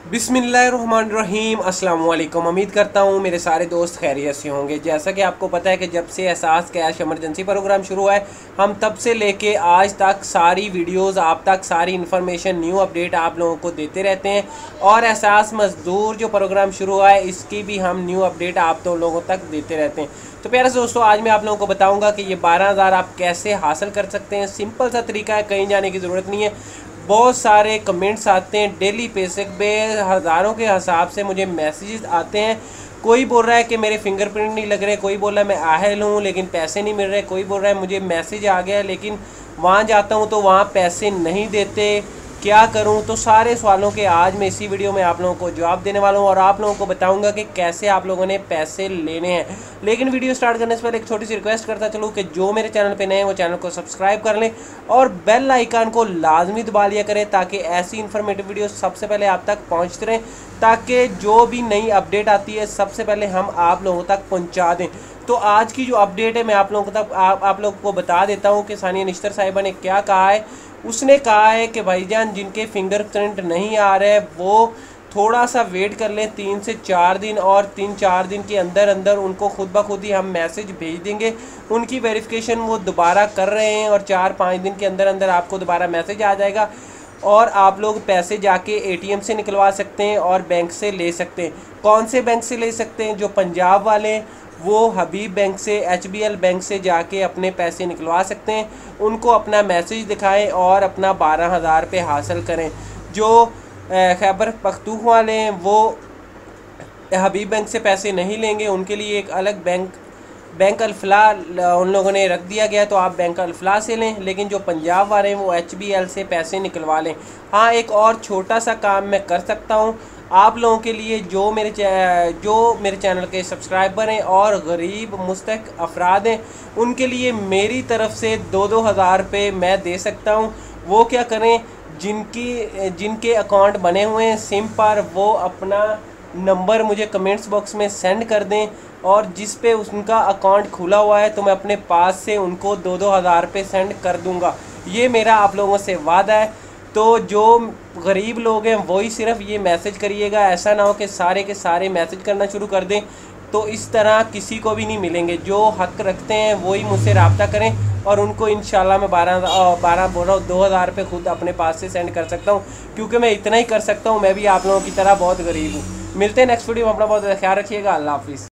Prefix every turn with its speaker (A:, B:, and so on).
A: बिस्मिल्लाहिर्रहमानिर्रहीम अस्सलाम वालेकुम। उम्मीद करता हूँ मेरे सारे दोस्त खैरियत से होंगे। जैसा कि आपको पता है कि जब से एहसास कैश इमरजेंसी प्रोग्राम शुरू हुआ है, हम तब से लेके आज तक सारी वीडियोस आप तक, सारी इन्फॉर्मेशन, न्यू अपडेट आप लोगों को देते रहते हैं। और एहसास मजदूर जो प्रोग्राम शुरू हुआ है, इसकी भी हम न्यू अपडेट आप तो लोगों तक देते रहते हैं। तो प्यारे दोस्तों, आज मैं आप लोगों को बताऊँगा कि ये 12,000 आप कैसे हासिल कर सकते हैं। सिंपल सा तरीका है, कहीं जाने की ज़रूरत नहीं है। बहुत सारे कमेंट्स आते हैं डेली बेसिक पे, हज़ारों के हिसाब से मुझे मैसेजेस आते हैं। कोई बोल रहा है कि मेरे फिंगरप्रिंट नहीं लग रहे, कोई बोल रहा है मैं आहल हूँ लेकिन पैसे नहीं मिल रहे, कोई बोल रहा है मुझे मैसेज आ गया है लेकिन वहाँ जाता हूँ तो वहाँ पैसे नहीं देते, क्या करूं। तो सारे सवालों के आज मैं इसी वीडियो में आप लोगों को जवाब देने वाला हूं और आप लोगों को बताऊंगा कि कैसे आप लोगों ने पैसे लेने हैं। लेकिन वीडियो स्टार्ट करने से पहले एक छोटी सी रिक्वेस्ट करता चलूं कि जो मेरे चैनल पे नए हैं वो चैनल को सब्सक्राइब कर लें और बेल आइकन को लाजमी दबा लिया करें, ताकि ऐसी इन्फॉर्मेटिव वीडियो सबसे पहले आप तक पहुँचते रहें, ताकि जो भी नई अपडेट आती है सबसे पहले हम आप लोगों तक पहुँचा दें। तो आज की जो अपडेट है मैं आप लोगों तक आप लोगों को बता देता हूँ कि सानिया निश्तर साहिबा ने क्या कहा है। उसने कहा है कि भाईजान जिनके फिंगरप्रिंट नहीं आ रहे वो थोड़ा सा वेट कर लें 3 से 4 दिन, और 3-4 दिन के अंदर अंदर उनको खुद ब खुद ही हम मैसेज भेज देंगे। उनकी वेरिफिकेशन वो दोबारा कर रहे हैं और 4-5 दिन के अंदर अंदर आपको दोबारा मैसेज आ जाएगा और आप लोग पैसे जाके एटीएम से निकलवा सकते हैं और बैंक से ले सकते हैं। कौन से बैंक से ले सकते हैं? जो पंजाब वाले वो हबीब बैंक से, HBL बैंक से जाके अपने पैसे निकलवा सकते हैं। उनको अपना मैसेज दिखाएं और अपना 12,000 रुपये हासिल करें। जो खैबर पख्तूनख्वा वाले हैं वो हबीब बैंक से पैसे नहीं लेंगे, उनके लिए एक अलग बैंक अल-फलाह उन लोगों ने रख दिया गया, तो आप बैंक अल-फलाह से लें। लेकिन जो पंजाब वाले हैं वो HBL से पैसे निकलवा लें। हाँ, एक और छोटा सा काम मैं कर सकता हूँ आप लोगों के लिए। जो मेरे चैनल के सब्सक्राइबर हैं और गरीब मुस्तक अफराद हैं, उनके लिए मेरी तरफ से 2-2 हज़ार रुपये मैं दे सकता हूँ। वो क्या करें? जिनके अकाउंट बने हुए हैं सिम पर, वो अपना नंबर मुझे कमेंट्स बॉक्स में सेंड कर दें, और जिस पे उनका अकाउंट खुला हुआ है तो मैं अपने पास से उनको 2-2 हज़ार रुपये सेंड कर दूंगा। ये मेरा आप लोगों से वादा है। तो जो गरीब लोग हैं वही सिर्फ ये मैसेज करिएगा, ऐसा ना हो कि सारे के सारे मैसेज करना शुरू कर दें, तो इस तरह किसी को भी नहीं मिलेंगे। जो हक रखते हैं वही मुझसे रब्ता करें और उनको इंशाल्लाह मैं 12 बोल रहा हूँ 2,000 रुपये खुद अपने पास से सेंड कर सकता हूँ, क्योंकि मैं इतना ही कर सकता हूँ। मैं भी आप लोगों की तरह बहुत गरीब हूँ। मिलते हैं नेक्स्ट वीडियो में। अपना बहुत ख्याल रखिएगा। अल्लाह हाफिज़।